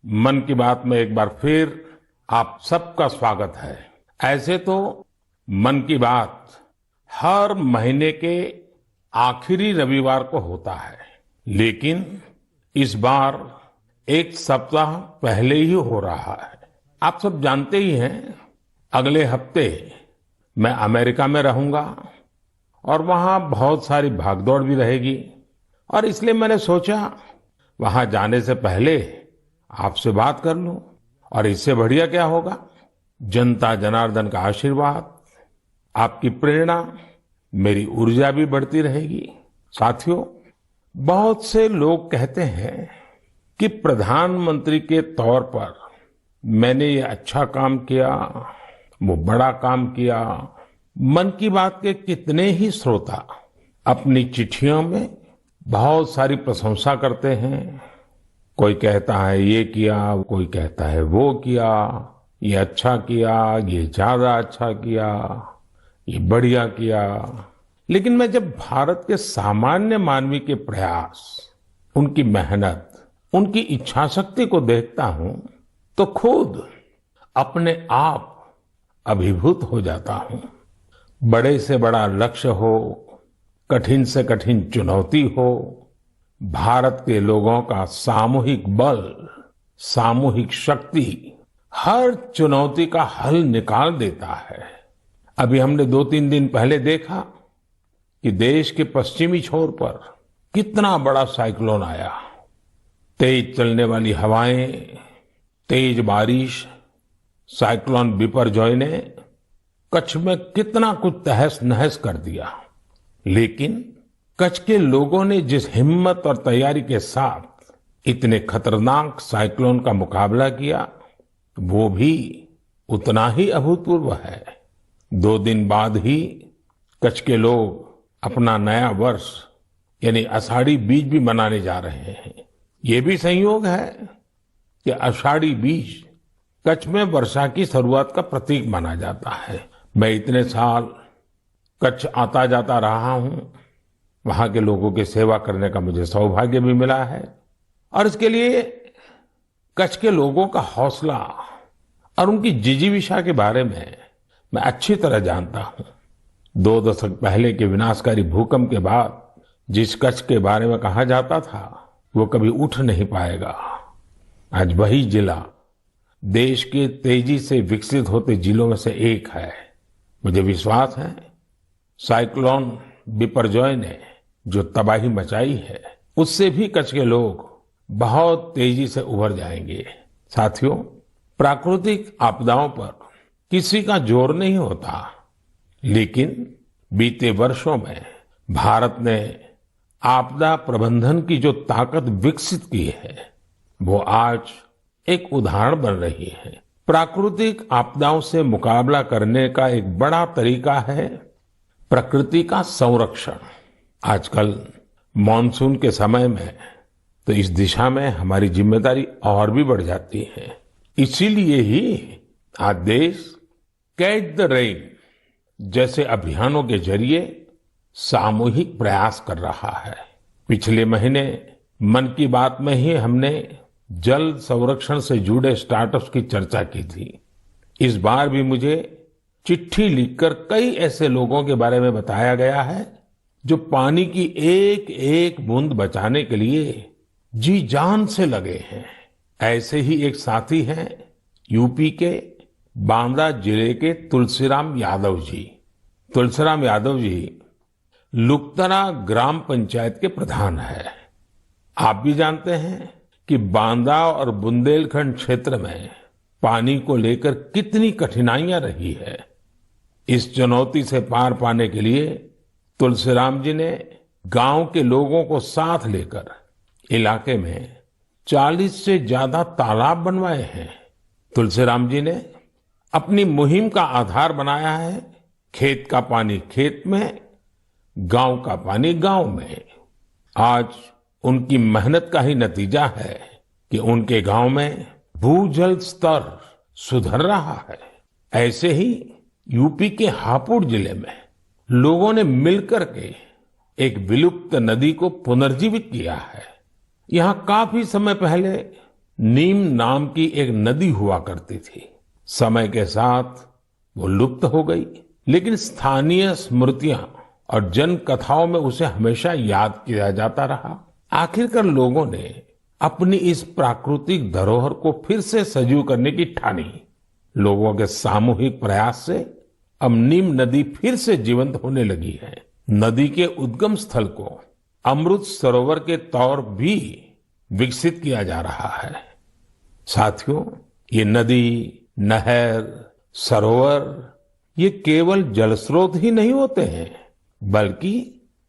मन की बात में एक बार फिर आप सबका स्वागत है। ऐसे तो मन की बात हर महीने के आखिरी रविवार को होता है, लेकिन इस बार एक सप्ताह पहले ही हो रहा है। आप सब जानते ही हैं, अगले हफ्ते मैं अमेरिका में रहूंगा और वहां बहुत सारी भागदौड़ भी रहेगी और इसलिए मैंने सोचा वहां जाने से पहले आपसे बात कर लूं। और इससे बढ़िया क्या होगा, जनता जनार्दन का आशीर्वाद, आपकी प्रेरणा, मेरी ऊर्जा भी बढ़ती रहेगी। साथियों, बहुत से लोग कहते हैं कि प्रधानमंत्री के तौर पर मैंने ये अच्छा काम किया, वो बड़ा काम किया। मन की बात के कितने ही श्रोता अपनी चिट्ठियों में बहुत सारी प्रशंसा करते हैं। कोई कहता है ये किया, कोई कहता है वो किया, ये अच्छा किया, ये ज्यादा अच्छा किया, ये बढ़िया किया। लेकिन मैं जब भारत के सामान्य मानवी के प्रयास, उनकी मेहनत, उनकी इच्छा शक्ति को देखता हूं तो खुद अपने आप अभिभूत हो जाता हूं। बड़े से बड़ा लक्ष्य हो, कठिन से कठिन चुनौती हो, भारत के लोगों का सामूहिक बल, सामूहिक शक्ति हर चुनौती का हल निकाल देता है। अभी हमने 2-3 दिन पहले देखा कि देश के पश्चिमी छोर पर कितना बड़ा साइक्लोन आया। तेज चलने वाली हवाएं, तेज बारिश, साइक्लोन बिपरजॉय ने कच्छ में कितना कुछ तहस नहस कर दिया। लेकिन कच्छ के लोगों ने जिस हिम्मत और तैयारी के साथ इतने खतरनाक साइक्लोन का मुकाबला किया, वो भी उतना ही अभूतपूर्व है। 2 दिन बाद ही कच्छ के लोग अपना नया वर्ष यानी आषाढ़ी बीज भी मनाने जा रहे हैं। ये भी संयोग है कि आषाढ़ी बीज कच्छ में वर्षा की शुरुआत का प्रतीक माना जाता है। मैं इतने साल कच्छ आता जाता रहा हूं, वहां के लोगों की सेवा करने का मुझे सौभाग्य भी मिला है और इसके लिए कच्छ के लोगों का हौसला और उनकी जिजीविषा के बारे में मैं अच्छी तरह जानता हूं। 2 दशक पहले के विनाशकारी भूकंप के बाद जिस कच्छ के बारे में कहा जाता था वो कभी उठ नहीं पाएगा, आज वही जिला देश के तेजी से विकसित होते जिलों में से एक है। मुझे विश्वास है साइक्लोन बिपरजॉय ने जो तबाही मचाई है, उससे भी कच्छ के लोग बहुत तेजी से उभर जाएंगे। साथियों, प्राकृतिक आपदाओं पर किसी का जोर नहीं होता, लेकिन बीते वर्षों में भारत ने आपदा प्रबंधन की जो ताकत विकसित की है, वो आज एक उदाहरण बन रही है। प्राकृतिक आपदाओं से मुकाबला करने का एक बड़ा तरीका है प्रकृति का संरक्षण। आजकल मॉनसून के समय में तो इस दिशा में हमारी जिम्मेदारी और भी बढ़ जाती है। इसीलिए ही आज देश कैच द रेन जैसे अभियानों के जरिए सामूहिक प्रयास कर रहा है। पिछले महीने मन की बात में ही हमने जल संरक्षण से जुड़े स्टार्टअप्स की चर्चा की थी। इस बार भी मुझे चिट्ठी लिखकर कई ऐसे लोगों के बारे में बताया गया है जो पानी की एक एक बूंद बचाने के लिए जी जान से लगे हैं। ऐसे ही एक साथी हैं यूपी के बांदा जिले के तुलसीराम यादव जी। तुलसीराम यादव जी लुकतरा ग्राम पंचायत के प्रधान है। आप भी जानते हैं कि बांदा और बुंदेलखंड क्षेत्र में पानी को लेकर कितनी कठिनाइयां रही है। इस चुनौती से पार पाने के लिए तुलसीराम जी ने गांव के लोगों को साथ लेकर इलाके में 40 से ज्यादा तालाब बनवाए हैं। तुलसीराम जी ने अपनी मुहिम का आधार बनाया है खेत का पानी खेत में, गांव का पानी गांव में। आज उनकी मेहनत का ही नतीजा है कि उनके गांव में भूजल स्तर सुधर रहा है। ऐसे ही यूपी के हापुड़ जिले में लोगों ने मिलकर के एक विलुप्त नदी को पुनर्जीवित किया है। यहाँ काफी समय पहले नीम नाम की एक नदी हुआ करती थी। समय के साथ वो लुप्त हो गई, लेकिन स्थानीय स्मृतियां और जन कथाओं में उसे हमेशा याद किया जाता रहा। आखिरकार लोगों ने अपनी इस प्राकृतिक धरोहर को फिर से सजीव करने की ठानी। लोगों के सामूहिक प्रयास से अब नीम नदी फिर से जीवंत होने लगी है। नदी के उद्गम स्थल को अमृत सरोवर के तौर भी विकसित किया जा रहा है। साथियों, ये नदी, नहर, सरोवर ये केवल जल स्रोत ही नहीं होते हैं, बल्कि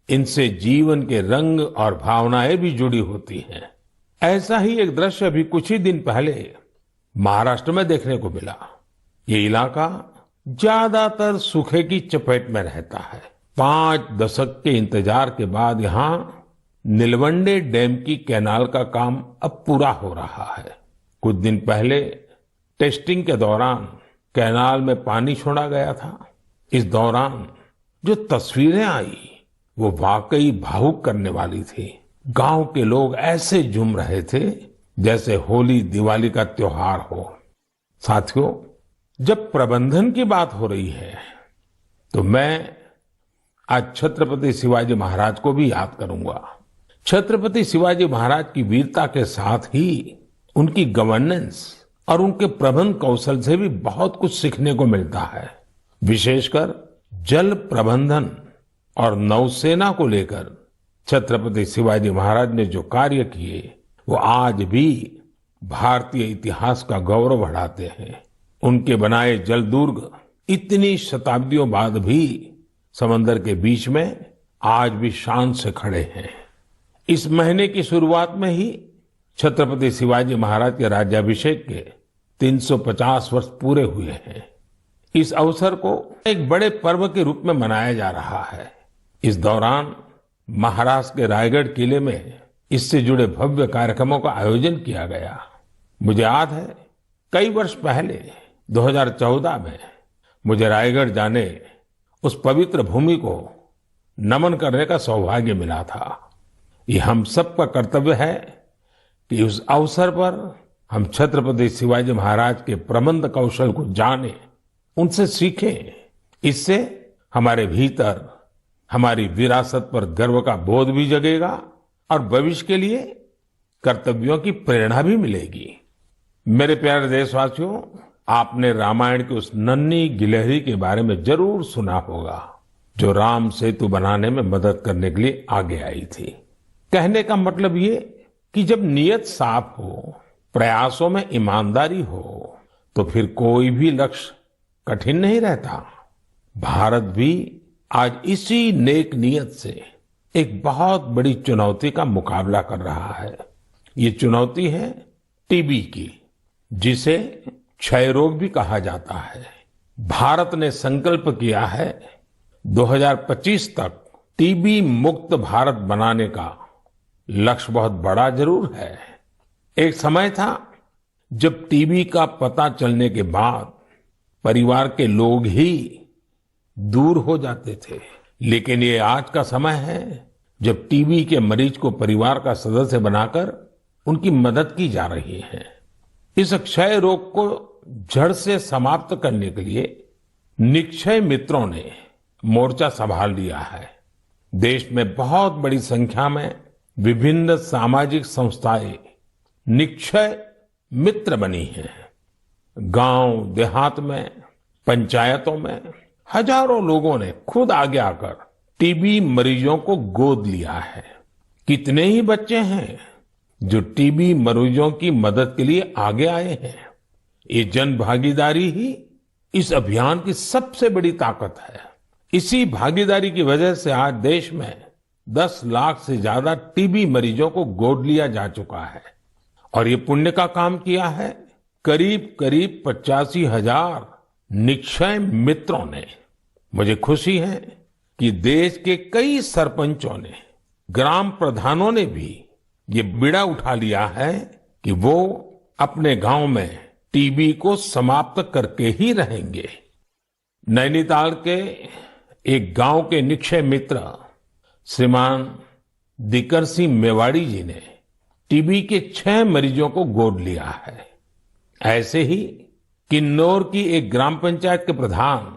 इनसे जीवन के रंग और भावनाएं भी जुड़ी होती हैं। ऐसा ही एक दृश्य अभी कुछ ही दिन पहले महाराष्ट्र में देखने को मिला। ये इलाका ज्यादातर सूखे की चपेट में रहता है। 5 दशक के इंतजार के बाद यहाँ नीलवंडे डैम की कैनाल का काम अब पूरा हो रहा है। कुछ दिन पहले टेस्टिंग के दौरान कैनाल में पानी छोड़ा गया था। इस दौरान जो तस्वीरें आई वो वाकई भावुक करने वाली थी। गांव के लोग ऐसे झूम रहे थे जैसे होली दिवाली का त्योहार हो। साथियों, जब प्रबंधन की बात हो रही है तो मैं आज छत्रपति शिवाजी महाराज को भी याद करूंगा। छत्रपति शिवाजी महाराज की वीरता के साथ ही उनकी गवर्नेंस और उनके प्रबंध कौशल से भी बहुत कुछ सीखने को मिलता है। विशेषकर जल प्रबंधन और नौसेना को लेकर छत्रपति शिवाजी महाराज ने जो कार्य किए वो आज भी भारतीय इतिहास का गौरव बढ़ाते हैं। उनके बनाए जल दुर्ग इतनी शताब्दियों बाद भी समंदर के बीच में आज भी शान से खड़े हैं। इस महीने की शुरुआत में ही छत्रपति शिवाजी महाराज के राज्याभिषेक के 350 वर्ष पूरे हुए हैं। इस अवसर को एक बड़े पर्व के रूप में मनाया जा रहा है। इस दौरान महाराष्ट्र के रायगढ़ किले में इससे जुड़े भव्य कार्यक्रमों का आयोजन किया गया। मुझे याद है कई वर्ष पहले 2014 में मुझे रायगढ़ जाने उस पवित्र भूमि को नमन करने का सौभाग्य मिला था। ये हम सबका कर्तव्य है कि उस अवसर पर हम छत्रपति शिवाजी महाराज के प्रबंध कौशल को जानें, उनसे सीखें। इससे हमारे भीतर हमारी विरासत पर गर्व का बोध भी जगेगा और भविष्य के लिए कर्तव्यों की प्रेरणा भी मिलेगी। मेरे प्यारे देशवासियों, आपने रामायण की उस नन्ही गिलहरी के बारे में जरूर सुना होगा जो राम सेतु बनाने में मदद करने के लिए आगे आई थी। कहने का मतलब ये कि जब नीयत साफ हो, प्रयासों में ईमानदारी हो, तो फिर कोई भी लक्ष्य कठिन नहीं रहता। भारत भी आज इसी नेक नियत से एक बहुत बड़ी चुनौती का मुकाबला कर रहा है। ये चुनौती है टीबी की, जिसे क्षय रोग भी कहा जाता है। भारत ने संकल्प किया है 2025 तक टीबी मुक्त भारत बनाने का। लक्ष्य बहुत बड़ा जरूर है। एक समय था जब टीबी का पता चलने के बाद परिवार के लोग ही दूर हो जाते थे, लेकिन ये आज का समय है जब टीबी के मरीज को परिवार का सदस्य बनाकर उनकी मदद की जा रही है। इस क्षय रोग को जड़ से समाप्त करने के लिए निक्षय मित्रों ने मोर्चा संभाल लिया है। देश में बहुत बड़ी संख्या में विभिन्न सामाजिक संस्थाएं निक्षय मित्र बनी हैं। गांव देहात में, पंचायतों में हजारों लोगों ने खुद आगे आकर टीबी मरीजों को गोद लिया है। कितने ही बच्चे हैं जो टीबी मरीजों की मदद के लिए आगे आए हैं। ये जन भागीदारी ही इस अभियान की सबसे बड़ी ताकत है। इसी भागीदारी की वजह से आज देश में 10 लाख से ज्यादा टीबी मरीजों को गोद लिया जा चुका है। और ये पुण्य का काम किया है करीब करीब 85,000 निक्षय मित्रों ने। मुझे खुशी है कि देश के कई सरपंचों ने, ग्राम प्रधानों ने भी ये बीड़ा उठा लिया है कि वो अपने गांव में टीबी को समाप्त करके ही रहेंगे। नैनीताल के एक गांव के निक्षय मित्र श्रीमान दिकर सिंह मेवाड़ी जी ने टीबी के 6 मरीजों को गोद लिया है। ऐसे ही किन्नौर की एक ग्राम पंचायत के प्रधान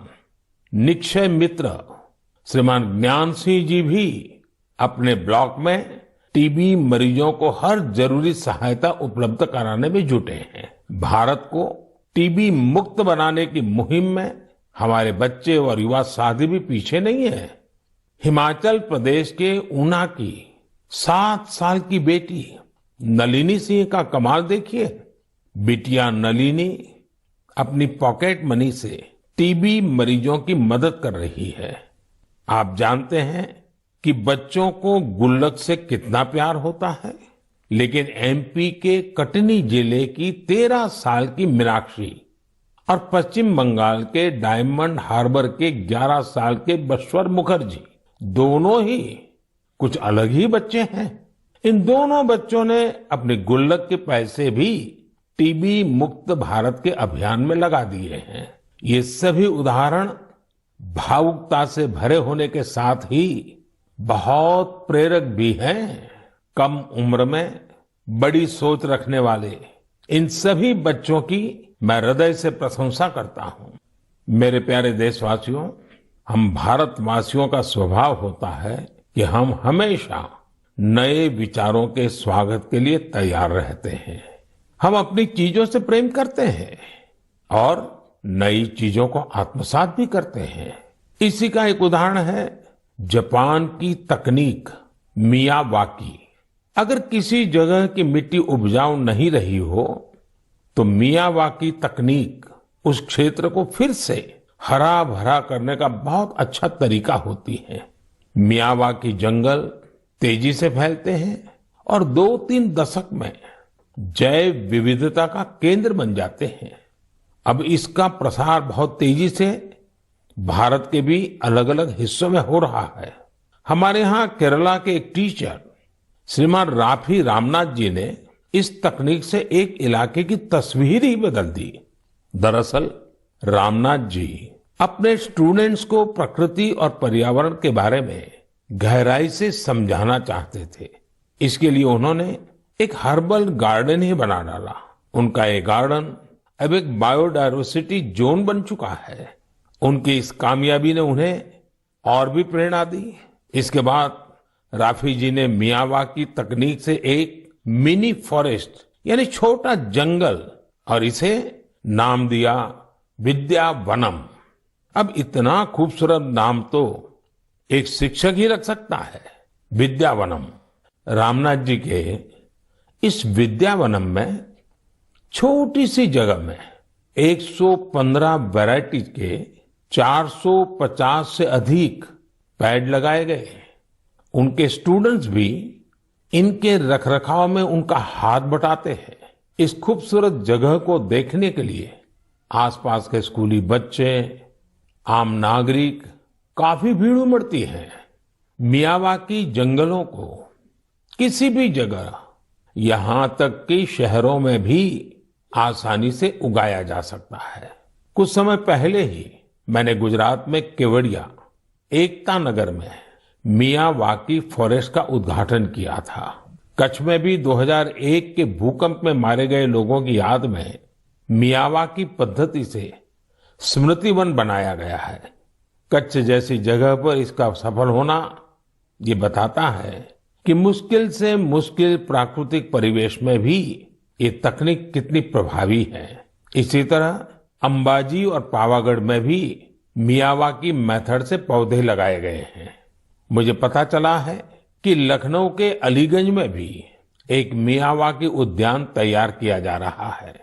निक्षय मित्र श्रीमान ज्ञान सिंह जी भी अपने ब्लॉक में टीबी मरीजों को हर जरूरी सहायता उपलब्ध कराने में जुटे हैं। भारत को टीबी मुक्त बनाने की मुहिम में हमारे बच्चे और युवा साथी भी पीछे नहीं है। हिमाचल प्रदेश के ऊना की 7 साल की बेटी नलिनी सिंह का कमाल देखिए। बिटिया नलिनी अपनी पॉकेट मनी से टीबी मरीजों की मदद कर रही है। आप जानते हैं कि बच्चों को गुल्लक से कितना प्यार होता है, लेकिन एमपी के कटनी जिले की 13 साल की मीनाक्षी और पश्चिम बंगाल के डायमंड हार्बर के 11 साल के बश्वर मुखर्जी दोनों ही कुछ अलग ही बच्चे हैं। इन दोनों बच्चों ने अपने गुल्लक के पैसे भी टीबी मुक्त भारत के अभियान में लगा दिए हैं। ये सभी उदाहरण भावुकता से भरे होने के साथ ही बहुत प्रेरक भी हैं। कम उम्र में बड़ी सोच रखने वाले इन सभी बच्चों की मैं हृदय से प्रशंसा करता हूं। मेरे प्यारे देशवासियों, हम भारतवासियों का स्वभाव होता है कि हम हमेशा नए विचारों के स्वागत के लिए तैयार रहते हैं। हम अपनी चीजों से प्रेम करते हैं और नई चीजों को आत्मसात भी करते हैं। इसी का एक उदाहरण है जापान की तकनीक मियावाकी। अगर किसी जगह की मिट्टी उपजाऊ नहीं रही हो तो मियावाकी तकनीक उस क्षेत्र को फिर से हरा भरा करने का बहुत अच्छा तरीका होती है। मियावाकी जंगल तेजी से फैलते हैं और 2-3 दशक में जैव विविधता का केंद्र बन जाते हैं। अब इसका प्रसार बहुत तेजी से भारत के भी अलग अलग हिस्सों में हो रहा है। हमारे यहाँ केरला के एक टीचर श्रीमान राफी रामनाथ जी ने इस तकनीक से एक इलाके की तस्वीर ही बदल दी। दरअसल रामनाथ जी अपने स्टूडेंट्स को प्रकृति और पर्यावरण के बारे में गहराई से समझाना चाहते थे। इसके लिए उन्होंने एक हर्बल गार्डन ही बना डाला। उनका ये गार्डन अब एक बायोडायवर्सिटी जोन बन चुका है। उनकी इस कामयाबी ने उन्हें और भी प्रेरणा दी। इसके बाद राफी जी ने मियावाकी तकनीक से एक मिनी फॉरेस्ट यानी छोटा जंगल और इसे नाम दिया विद्यावनम। अब इतना खूबसूरत नाम तो एक शिक्षक ही रख सकता है, विद्यावनम। रामनाथ जी के इस विद्यावनम में छोटी सी जगह में 115 वैरायटी के 450 से अधिक पेड़ लगाए गए। उनके स्टूडेंट्स भी इनके रखरखाव में उनका हाथ बटाते हैं। इस खूबसूरत जगह को देखने के लिए आसपास के स्कूली बच्चे, आम नागरिक काफी भीड़ उमड़ती है। मियावाकी जंगलों को किसी भी जगह, यहां तक कि शहरों में भी आसानी से उगाया जा सकता है। कुछ समय पहले ही मैंने गुजरात में केवड़िया एकता नगर में मियावाकी फॉरेस्ट का उद्घाटन किया था। कच्छ में भी 2001 के भूकंप में मारे गए लोगों की याद में मियावाकी पद्धति से स्मृति वन बनाया गया है। कच्छ जैसी जगह पर इसका सफल होना ये बताता है कि मुश्किल से मुश्किल प्राकृतिक परिवेश में भी ये तकनीक कितनी प्रभावी है। इसी तरह अंबाजी और पावागढ़ में भी मियावाकी मेथड से पौधे लगाए गए हैं। मुझे पता चला है कि लखनऊ के अलीगंज में भी एक मियावाकी उद्यान तैयार किया जा रहा है।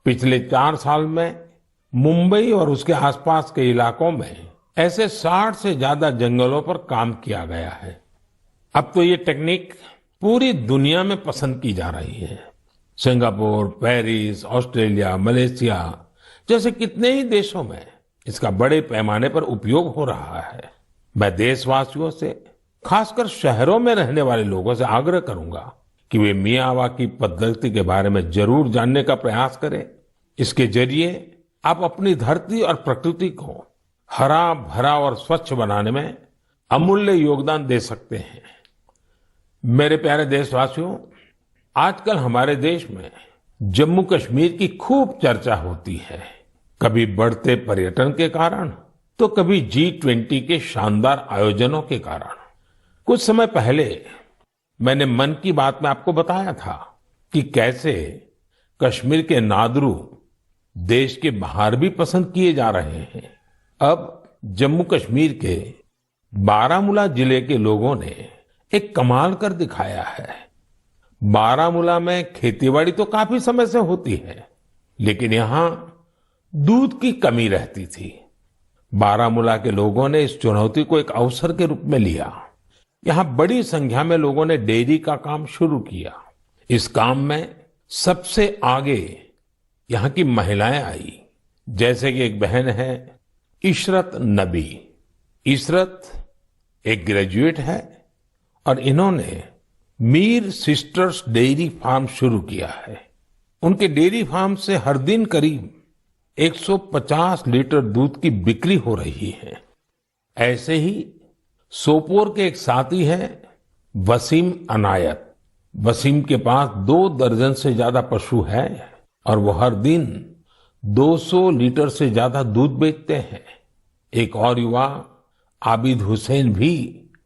पिछले 4 साल में मुंबई और उसके आसपास के इलाकों में ऐसे 60 से ज्यादा जंगलों पर काम किया गया है। अब तो ये टेक्निक पूरी दुनिया में पसंद की जा रही है। सिंगापुर, पेरिस, ऑस्ट्रेलिया, मलेशिया जैसे कितने ही देशों में इसका बड़े पैमाने पर उपयोग हो रहा है। मैं देशवासियों से, खासकर शहरों में रहने वाले लोगों से आग्रह करूंगा कि वे मियावाकी पद्धति के बारे में जरूर जानने का प्रयास करें। इसके जरिए आप अपनी धरती और प्रकृति को हरा भरा और स्वच्छ बनाने में अमूल्य योगदान दे सकते हैं। मेरे प्यारे देशवासियों, आजकल हमारे देश में जम्मू कश्मीर की खूब चर्चा होती है, कभी बढ़ते पर्यटन के कारण तो कभी G20 के शानदार आयोजनों के कारण। कुछ समय पहले मैंने मन की बात में आपको बताया था कि कैसे कश्मीर के नादरू देश के बाहर भी पसंद किए जा रहे हैं। अब जम्मू कश्मीर के बारामूला जिले के लोगों ने एक कमाल कर दिखाया है। बारामूला में खेतीबाड़ी तो काफी समय से होती है, लेकिन यहाँ दूध की कमी रहती थी। बारामूला के लोगों ने इस चुनौती को एक अवसर के रूप में लिया। यहाँ बड़ी संख्या में लोगों ने डेयरी का काम शुरू किया। इस काम में सबसे आगे यहाँ की महिलाएं आई, जैसे कि एक बहन है इशरत नबी। इशरत एक ग्रेजुएट है और इन्होंने मीर सिस्टर्स डेयरी फार्म शुरू किया है। उनके डेयरी फार्म से हर दिन करीब 150 लीटर दूध की बिक्री हो रही है। ऐसे ही सोपोर के एक साथी हैं वसीम अनायत। वसीम के पास 2 दर्जन से ज्यादा पशु हैं और वो हर दिन 200 लीटर से ज्यादा दूध बेचते हैं। एक और युवा आबिद हुसैन भी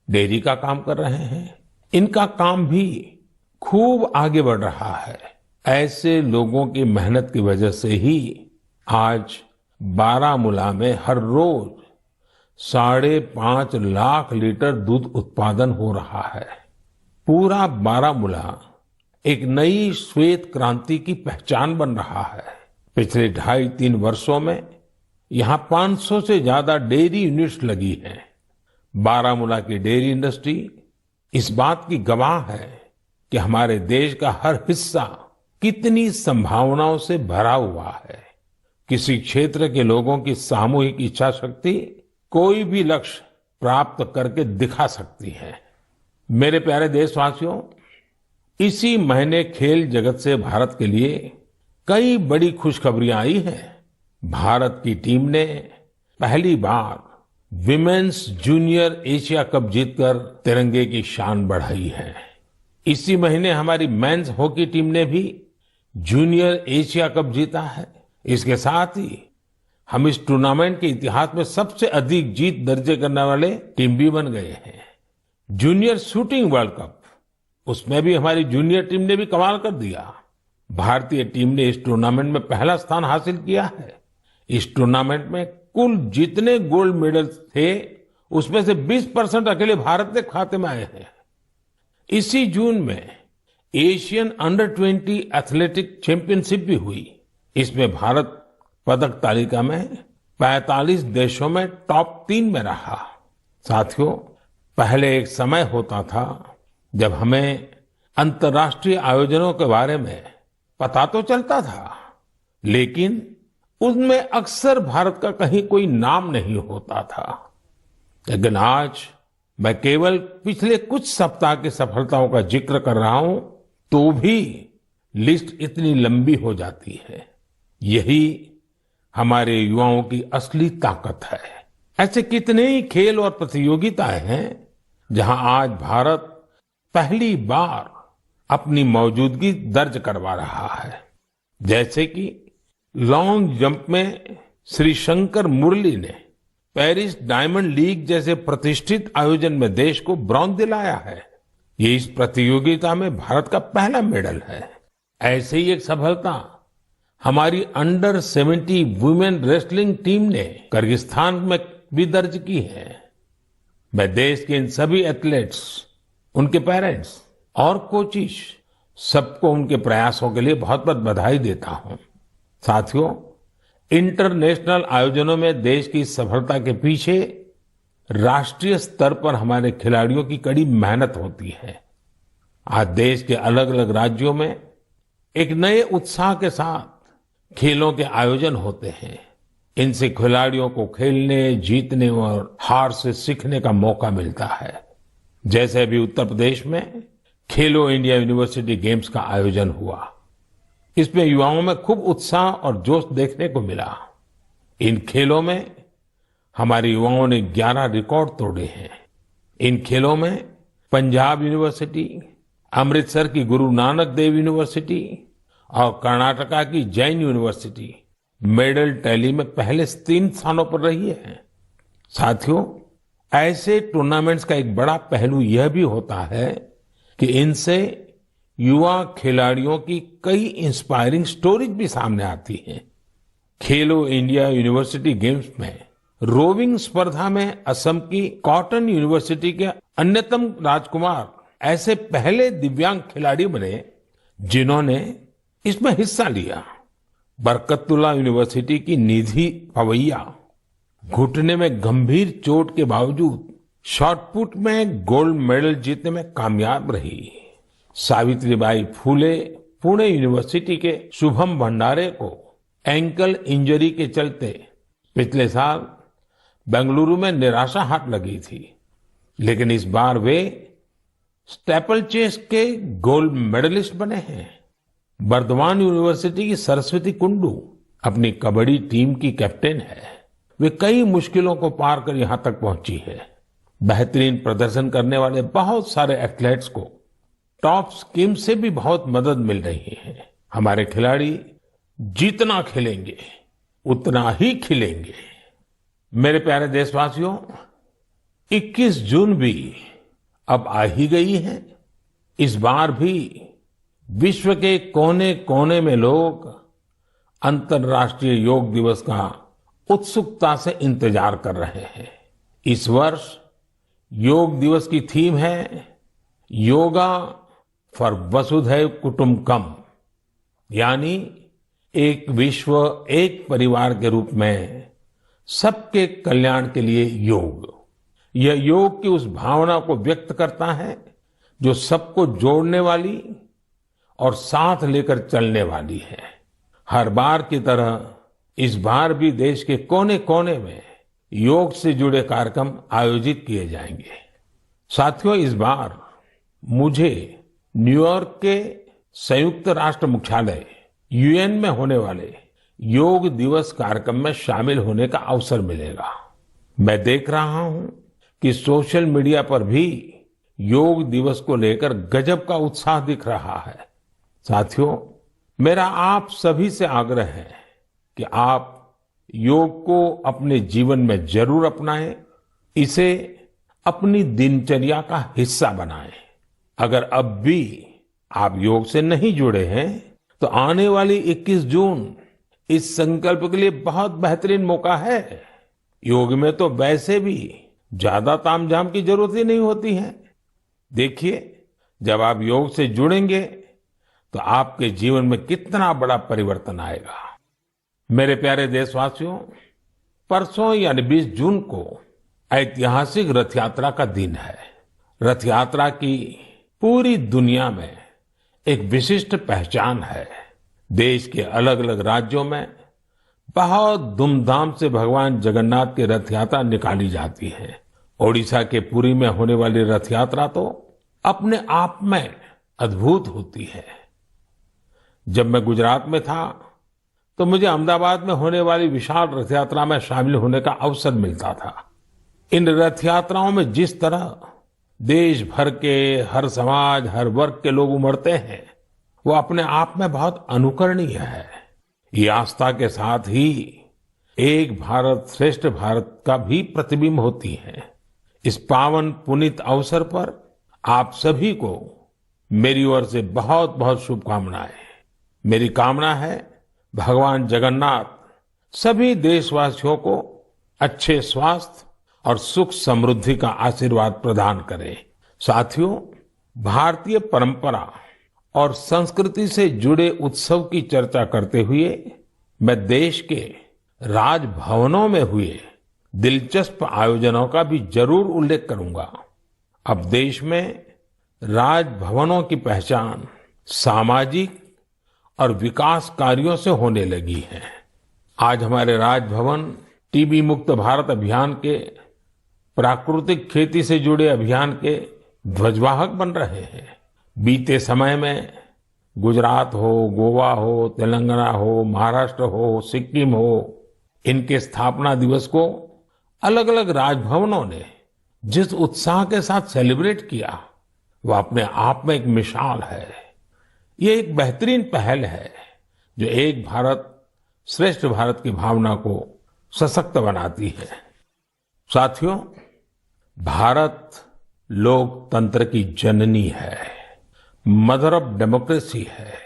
डेयरी का काम कर रहे हैं। इनका काम भी खूब आगे बढ़ रहा है। ऐसे लोगों की मेहनत की वजह से ही आज बारामूला में हर रोज 5.5 लाख लीटर दूध उत्पादन हो रहा है। पूरा बारामूला एक नई श्वेत क्रांति की पहचान बन रहा है। पिछले 2.5-3 वर्षों में यहाँ 500 से ज्यादा डेयरी यूनिट्स लगी हैं। बारामूला की डेयरी इंडस्ट्री इस बात की गवाह है कि हमारे देश का हर हिस्सा कितनी संभावनाओं से भरा हुआ है। किसी क्षेत्र के लोगों की सामूहिक इच्छा शक्ति कोई भी लक्ष्य प्राप्त करके दिखा सकती है। मेरे प्यारे देशवासियों, इसी महीने खेल जगत से भारत के लिए कई बड़ी खुशखबरियां आई हैं। भारत की टीम ने पहली बार विमेन्स जूनियर एशिया कप जीतकर तिरंगे की शान बढ़ाई है। इसी महीने हमारी मेंस हॉकी टीम ने भी जूनियर एशिया कप जीता है। इसके साथ ही हम इस टूर्नामेंट के इतिहास में सबसे अधिक जीत दर्ज करने वाले टीम भी बन गए हैं। जूनियर शूटिंग वर्ल्ड कप, उसमें भी हमारी जूनियर टीम ने भी कमाल कर दिया। भारतीय टीम ने इस टूर्नामेंट में पहला स्थान हासिल किया है। इस टूर्नामेंट में कुल जितने गोल्ड मेडल थे, उसमें से 20% अकेले भारत के खाते में आए हैं। इसी जून में एशियन अंडर 20 एथलेटिक चैंपियनशिप भी हुई। इसमें भारत पदक तालिका में 45 देशों में टॉप 3 में रहा। साथियों, पहले एक समय होता था जब हमें अंतर्राष्ट्रीय आयोजनों के बारे में पता तो चलता था, लेकिन उनमें अक्सर भारत का कहीं कोई नाम नहीं होता था। लेकिन आज मैं केवल पिछले कुछ सप्ताह की सफलताओं का जिक्र कर रहा हूं, तो भी लिस्ट इतनी लंबी हो जाती है। यही हमारे युवाओं की असली ताकत है। ऐसे कितने ही खेल और प्रतियोगिताएं हैं जहां आज भारत पहली बार अपनी मौजूदगी दर्ज करवा रहा है। जैसे कि लॉन्ग जंप में श्री शंकर मुरली ने पेरिस डायमंड लीग जैसे प्रतिष्ठित आयोजन में देश को ब्रॉन्ज दिलाया है। ये इस प्रतियोगिता में भारत का पहला मेडल है। ऐसे ही एक सफलता हमारी अंडर 70 वुमेन रेसलिंग टीम ने किर्गिस्तान में भी दर्ज की है। मैं देश के इन सभी एथलीट्स, उनके पेरेंट्स और कोचिज सबको उनके प्रयासों के लिए बहुत बहुत बधाई देता हूं। साथियों, इंटरनेशनल आयोजनों में देश की सफलता के पीछे राष्ट्रीय स्तर पर हमारे खिलाड़ियों की कड़ी मेहनत होती है। आज देश के अलग अलग राज्यों में एक नए उत्साह के साथ खेलों के आयोजन होते हैं। इनसे खिलाड़ियों को खेलने, जीतने और हार से सीखने का मौका मिलता है। जैसे अभी उत्तर प्रदेश में खेलो इंडिया यूनिवर्सिटी गेम्स का आयोजन हुआ। इसमें युवाओं में खूब उत्साह और जोश देखने को मिला। इन खेलों में हमारे युवाओं ने 11 रिकॉर्ड तोड़े हैं। इन खेलों में पंजाब यूनिवर्सिटी अमृतसर की गुरु नानक देव यूनिवर्सिटी और कर्नाटका की जैन यूनिवर्सिटी मेडल टैली में पहले 3 स्थानों पर रही है। साथियों, ऐसे टूर्नामेंट्स का एक बड़ा पहलू यह भी होता है कि इनसे युवा खिलाड़ियों की कई इंस्पायरिंग स्टोरीज भी सामने आती हैं। खेलो इंडिया यूनिवर्सिटी गेम्स में रोविंग स्पर्धा में असम की कॉटन यूनिवर्सिटी के अन्यतम राजकुमार ऐसे पहले दिव्यांग खिलाड़ी बने जिन्होंने इसमें हिस्सा लिया। बरकतुल्ला यूनिवर्सिटी की निधि पवैया घुटने में गंभीर चोट के बावजूद शॉटपुट में गोल्ड मेडल जीतने में कामयाब रही। सावित्रीबाई फूले पुणे यूनिवर्सिटी के शुभम भंडारे को एंकल इंजरी के चलते पिछले साल बेंगलुरु में निराशा हाथ लगी थी, लेकिन इस बार वे स्टेपल चेस के गोल्ड मेडलिस्ट बने हैं। बर्दवान यूनिवर्सिटी की सरस्वती कुंडू अपनी कबड्डी टीम की कैप्टन है। वे कई मुश्किलों को पार कर यहां तक पहुंची है। बेहतरीन प्रदर्शन करने वाले बहुत सारे एथलेट्स को टॉप स्कीम से भी बहुत मदद मिल रही है। हमारे खिलाड़ी जितना खेलेंगे उतना ही खिलेंगे। मेरे प्यारे देशवासियों, 21 जून भी अब आ ही गई है। इस बार भी विश्व के कोने कोने में लोग अंतर्राष्ट्रीय योग दिवस का उत्सुकता से इंतजार कर रहे हैं। इस वर्ष योग दिवस की थीम है योगा फॉर वसुधैव कुटुंबकम, यानी एक विश्व एक परिवार के रूप में सबके कल्याण के लिए योग। यह योग की उस भावना को व्यक्त करता है जो सबको जोड़ने वाली और साथ लेकर चलने वाली है। हर बार की तरह इस बार भी देश के कोने कोने में योग से जुड़े कार्यक्रम आयोजित किए जाएंगे। साथियों, इस बार मुझे न्यूयॉर्क के संयुक्त राष्ट्र मुख्यालय यूएन में होने वाले योग दिवस कार्यक्रम में शामिल होने का अवसर मिलेगा। मैं देख रहा हूं कि सोशल मीडिया पर भी योग दिवस को लेकर गजब का उत्साह दिख रहा है। साथियों, मेरा आप सभी से आग्रह है कि आप योग को अपने जीवन में जरूर अपनाएं, इसे अपनी दिनचर्या का हिस्सा बनाएं। अगर अब भी आप योग से नहीं जुड़े हैं तो आने वाली 21 जून इस संकल्प के लिए बहुत बेहतरीन मौका है। योग में तो वैसे भी ज्यादा तामझाम की जरूरत ही नहीं होती है। देखिए, जब आप योग से जुड़ेंगे तो आपके जीवन में कितना बड़ा परिवर्तन आएगा। मेरे प्यारे देशवासियों, परसों यानी 20 जून को ऐतिहासिक रथ यात्रा का दिन है। रथ यात्रा की पूरी दुनिया में एक विशिष्ट पहचान है। देश के अलग अलग राज्यों में बहुत धूमधाम से भगवान जगन्नाथ की रथ यात्रा निकाली जाती है। ओडिशा के पुरी में होने वाली रथ यात्रा तो अपने आप में अद्भुत होती है। जब मैं गुजरात में था तो मुझे अहमदाबाद में होने वाली विशाल रथ यात्रा में शामिल होने का अवसर मिलता था। इन रथ यात्राओं में जिस तरह देश भर के हर समाज, हर वर्ग के लोग उमड़ते हैं, वो अपने आप में बहुत अनुकरणीय है। ये आस्था के साथ ही एक भारत श्रेष्ठ भारत का भी प्रतिबिंब होती है। इस पावन पुनीत अवसर पर आप सभी को मेरी ओर से बहुत बहुत शुभकामनाएं। मेरी कामना है भगवान जगन्नाथ सभी देशवासियों को अच्छे स्वास्थ्य और सुख समृद्धि का आशीर्वाद प्रदान करें। साथियों, भारतीय परंपरा और संस्कृति से जुड़े उत्सव की चर्चा करते हुए मैं देश के राजभवनों में हुए दिलचस्प आयोजनों का भी जरूर उल्लेख करूंगा। अब देश में राजभवनों की पहचान सामाजिक और विकास कार्यों से होने लगी है। आज हमारे राजभवन टीबी मुक्त भारत अभियान के, प्राकृतिक खेती से जुड़े अभियान के ध्वजवाहक बन रहे हैं। बीते समय में गुजरात हो, गोवा हो, तेलंगाना हो, महाराष्ट्र हो, सिक्किम हो, इनके स्थापना दिवस को अलग अलग राजभवनों ने जिस उत्साह के साथ सेलिब्रेट किया, वो अपने आप में एक मिसाल है। ये एक बेहतरीन पहल है जो एक भारत श्रेष्ठ भारत की भावना को सशक्त बनाती है। साथियों, भारत लोकतंत्र की जननी है, मदर ऑफ डेमोक्रेसी है।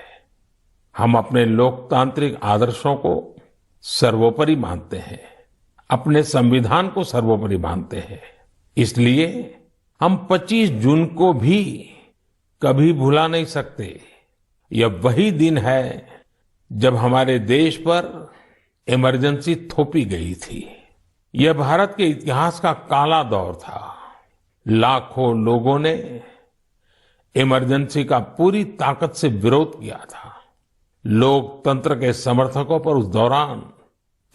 हम अपने लोकतांत्रिक आदर्शों को सर्वोपरि मानते हैं, अपने संविधान को सर्वोपरि मानते हैं। इसलिए हम 25 जून को भी कभी भुला नहीं सकते। यह वही दिन है जब हमारे देश पर इमरजेंसी थोपी गई थी। यह भारत के इतिहास का काला दौर था। लाखों लोगों ने इमरजेंसी का पूरी ताकत से विरोध किया था। लोकतंत्र के समर्थकों पर उस दौरान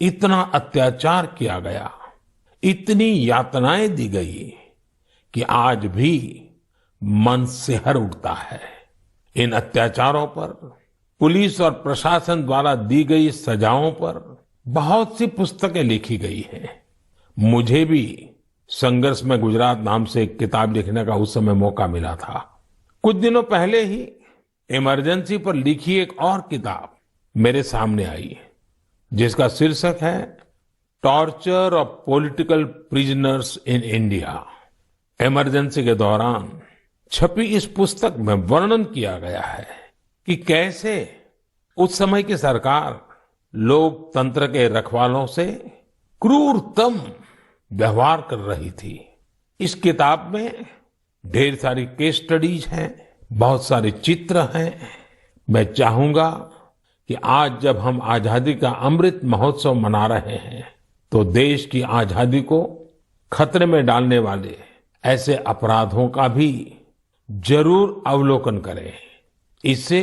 इतना अत्याचार किया गया, इतनी यातनाएं दी गई कि आज भी मन सिहर उठता है। इन अत्याचारों पर, पुलिस और प्रशासन द्वारा दी गई सजाओं पर बहुत सी पुस्तकें लिखी गई हैं। मुझे भी संघर्ष में गुजरात नाम से एक किताब लिखने का उस समय मौका मिला था। कुछ दिनों पहले ही इमरजेंसी पर लिखी एक और किताब मेरे सामने आई, जिसका शीर्षक है torture of political prisoners in India. Emergency के दौरान छपी इस पुस्तक में वर्णन किया गया है कि कैसे उस समय की सरकार लोकतंत्र के रखवालों से क्रूरतम व्यवहार कर रही थी। इस किताब में ढेर सारी केस स्टडीज हैं, बहुत सारे चित्र हैं। मैं चाहूंगा कि आज जब हम आजादी का अमृत महोत्सव मना रहे हैं तो देश की आजादी को खतरे में डालने वाले ऐसे अपराधों का भी जरूर अवलोकन करें। इससे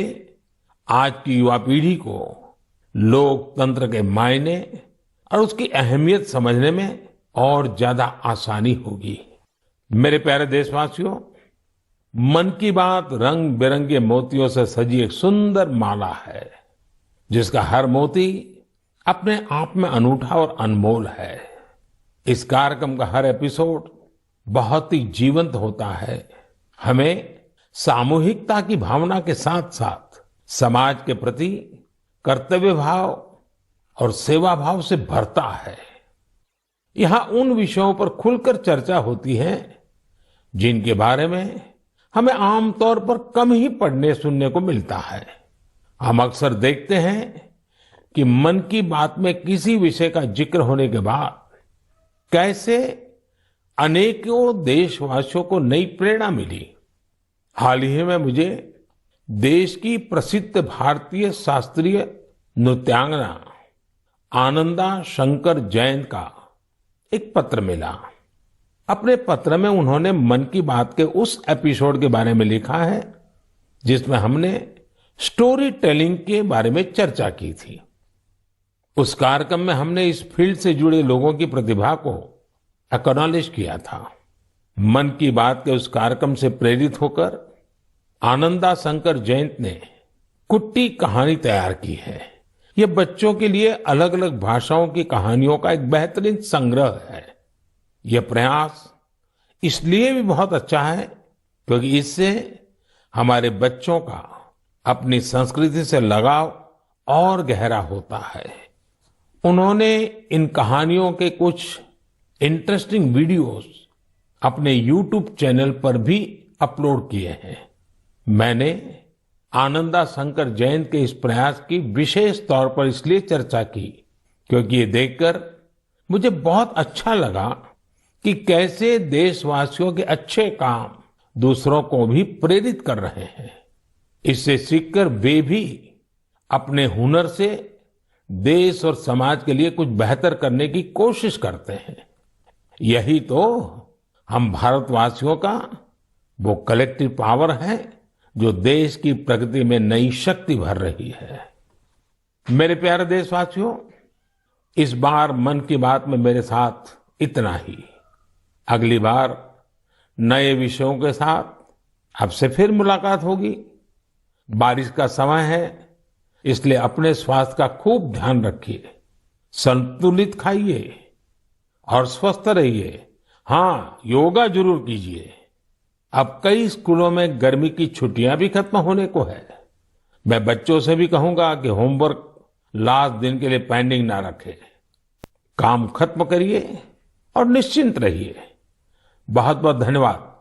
आज की युवा पीढ़ी को लोकतंत्र के मायने और उसकी अहमियत समझने में और ज्यादा आसानी होगी। मेरे प्यारे देशवासियों, मन की बात रंग बिरंगे मोतियों से सजी एक सुंदर माला है, जिसका हर मोती अपने आप में अनूठा और अनमोल है। इस कार्यक्रम का हर एपिसोड बहुत ही जीवंत होता है, हमें सामूहिकता की भावना के साथ साथ समाज के प्रति कर्तव्य भाव और सेवा भाव से भरता है। यहाँ उन विषयों पर खुलकर चर्चा होती है जिनके बारे में हमें आमतौर पर कम ही पढ़ने सुनने को मिलता है। हम अक्सर देखते हैं कि मन की बात में किसी विषय का जिक्र होने के बाद कैसे अनेकों देशवासियों को नई प्रेरणा मिली। हाल ही में मुझे देश की प्रसिद्ध भारतीय शास्त्रीय नृत्यांगना आनंदा शंकर जयंत का एक पत्र मिला। अपने पत्र में उन्होंने मन की बात के उस एपिसोड के बारे में लिखा है जिसमें हमने स्टोरी टेलिंग के बारे में चर्चा की थी। उस कार्यक्रम में हमने इस फील्ड से जुड़े लोगों की प्रतिभा को एक्नॉलेज किया था। मन की बात के उस कार्यक्रम से प्रेरित होकर आनंदा शंकर जयंत ने कुट्टी कहानी तैयार की है। ये बच्चों के लिए अलग अलग भाषाओं की कहानियों का एक बेहतरीन संग्रह है। यह प्रयास इसलिए भी बहुत अच्छा है क्योंकि इससे हमारे बच्चों का अपनी संस्कृति से लगाव और गहरा होता है। उन्होंने इन कहानियों के कुछ इंटरेस्टिंग वीडियोस अपने YouTube चैनल पर भी अपलोड किए हैं। मैंने आनंदा शंकर जयंत के इस प्रयास की विशेष तौर पर इसलिए चर्चा की क्योंकि ये देखकर मुझे बहुत अच्छा लगा कि कैसे देशवासियों के अच्छे काम दूसरों को भी प्रेरित कर रहे हैं। इससे सीखकर वे भी अपने हुनर से देश और समाज के लिए कुछ बेहतर करने की कोशिश करते हैं। यही तो हम भारतवासियों का वो कलेक्टिव पावर है जो देश की प्रगति में नई शक्ति भर रही है। मेरे प्यारे देशवासियों, इस बार मन की बात में मेरे साथ इतना ही। अगली बार नए विषयों के साथ आपसे फिर मुलाकात होगी। बारिश का समय है, इसलिए अपने स्वास्थ्य का खूब ध्यान रखिए, संतुलित खाइए और स्वस्थ रहिए। हाँ, योगा जरूर कीजिए। अब कई स्कूलों में गर्मी की छुट्टियां भी खत्म होने को है। मैं बच्चों से भी कहूंगा कि होमवर्क लास्ट दिन के लिए पेंडिंग ना रखें। काम खत्म करिए और निश्चिंत रहिए। बहुत बहुत धन्यवाद।